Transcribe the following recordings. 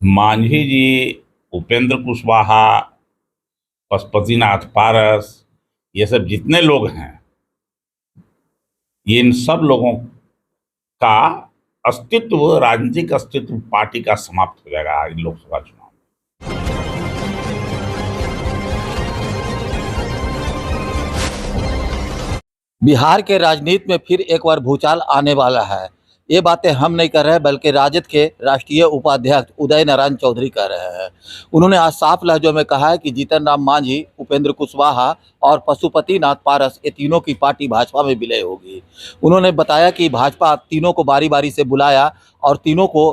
मांझी जी, उपेंद्र कुशवाहा, पशुपतिनाथ पारस, ये सब जितने लोग हैं, ये इन सब लोगों का अस्तित्व, राजनीतिक अस्तित्व पार्टी का समाप्त हो जाएगा इन लोकसभा चुनाव में। बिहार के राजनीति में फिर एक बार भूचाल आने वाला है। ये बातें हम नहीं कर रहे बल्कि राजद के राष्ट्रीय उपाध्यक्ष उदय नारायण चौधरी कह रहे हैं। उन्होंने आज साफ लहजों में कहा है कि जीतन राम मांझी, उपेंद्र कुशवाहा और पशुपतिनाथ पारस, ये तीनों की पार्टी भाजपा में विलय होगी। उन्होंने बताया कि भाजपा तीनों को बारी बारी से बुलाया और तीनों को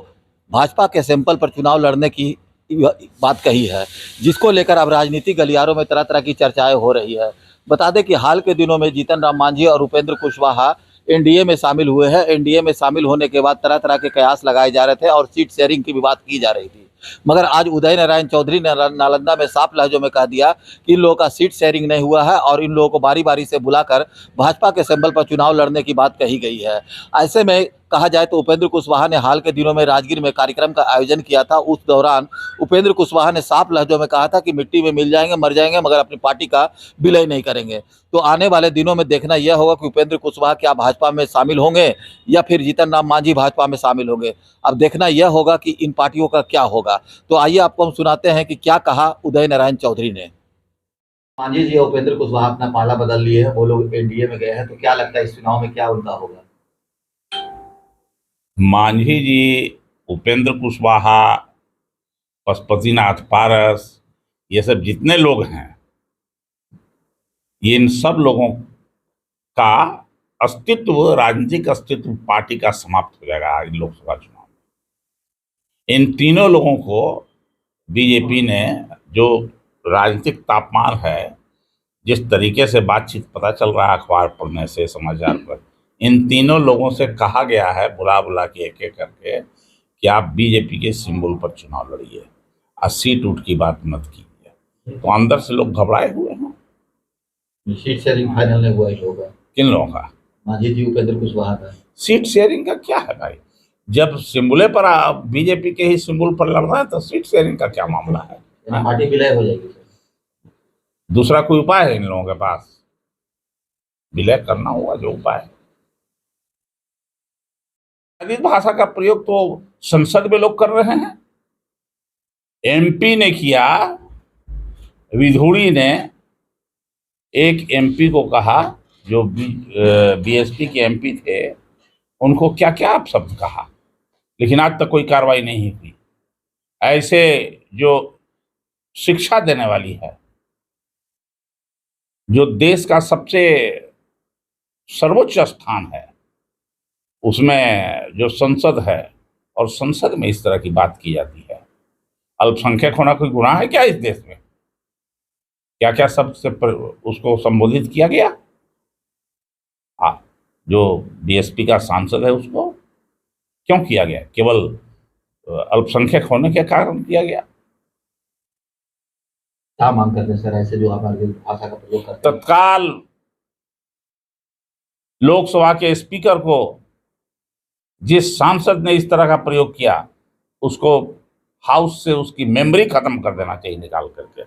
भाजपा के सैंपल पर चुनाव लड़ने की बात कही है, जिसको लेकर अब राजनीतिक गलियारों में तरह तरह की चर्चाएं हो रही है। बता दें कि हाल के दिनों में जीतन राम मांझी और उपेंद्र कुशवाहा एनडीए में शामिल हुए हैं। एनडीए में शामिल होने के बाद तरह तरह के कयास लगाए जा रहे थे और सीट शेयरिंग की भी बात की जा रही थी, मगर आज उदय नारायण चौधरी ने नालंदा में साफ लहजों में कह दिया कि इन लोगों का सीट शेयरिंग नहीं हुआ है और इन लोगों को बारी बारी से बुलाकर भाजपा के सिंबल पर चुनाव लड़ने की बात कही गई है। ऐसे में कहा जाए तो उपेंद्र कुशवाहा ने हाल के दिनों में राजगीर में कार्यक्रम का आयोजन किया था। उस दौरान उपेंद्र कुशवाहा ने साफ लहजों में कहा था कि मिट्टी में मिल जाएंगे, मर जाएंगे, मगर अपनी पार्टी का विलय नहीं करेंगे। तो आने वाले दिनों में देखना यह होगा कि उपेंद्र कुशवाहा क्या भाजपा में शामिल होंगे या फिर जीतन राम मांझी भाजपा में शामिल होंगे। अब देखना यह होगा कि इन पार्टियों का क्या होगा। तो आइए आपको हम सुनाते हैं कि क्या कहा उदय नारायण चौधरी ने। मांझी जी और उपेंद्र कुशवाहा अपना पाला बदल लिए हैं, वो लोग एनडीए में गए हैं, तो क्या लगता है इस चुनाव में क्या उनका होगा? मांझी जी, उपेंद्र कुशवाहा, पशुपतिनाथ पारस, ये सब जितने लोग हैं, ये इन सब लोगों का अस्तित्व, राजनीतिक अस्तित्व पार्टी का समाप्त हो जाएगा इन लोकसभा चुनाव में। इन तीनों लोगों को बीजेपी ने, जो राजनीतिक तापमान है, जिस तरीके से बातचीत पता चल रहा है अखबार पढ़ने से, समाचार पर, इन तीनों लोगों से कहा गया है बुला बुला के एक एक करके कि आप बीजेपी के सिंबल पर चुनाव लड़िए और सीट उठ की बात मत कीजिए। तो अंदर से लोग घबराए हुए हैं। सीट शेयरिंग फाइनल नहीं हुआ होगा। किन लोगों का? मांझी जी, उपेंद्र कुशवाहा का। सीट शेयरिंग का क्या है भाई? जब सिंबल पर बीजेपी के ही सिंबल पर लड़ रहा है तो सीट शेयरिंग का क्या मामला है? पार्टी विलय हो जाएगी। दूसरा कोई उपाय है इन लोगों के पास? विलय करना होगा जो उपाय है। भाषा का प्रयोग तो संसद में लोग कर रहे हैं। एमपी ने किया, विधुड़ी ने एक एमपी को कहा, जो बीएसपी के एमपी थे, उनको क्या क्या आप शब्द कहा, लेकिन आज तक कोई कार्रवाई नहीं हुई। ऐसे जो शिक्षा देने वाली है, जो देश का सबसे सर्वोच्च स्थान है, उसमें जो संसद है, और संसद में इस तरह की बात की जाती है। अल्पसंख्यक होना कोई गुनाह है क्या इस देश में? क्या क्या शब्द से उसको संबोधित किया गया? जो बीएसपी का सांसद है उसको क्यों किया गया? केवल अल्पसंख्यक होने के कारण किया गया। क्या मांग करते हैं सर ऐसे जो हमारे भाषा का प्रयोग करते हैं? तत्काल लोकसभा के स्पीकर को, जिस सांसद ने इस तरह का प्रयोग किया, उसको हाउस से उसकी मेमोरी खत्म कर देना चाहिए निकाल करके।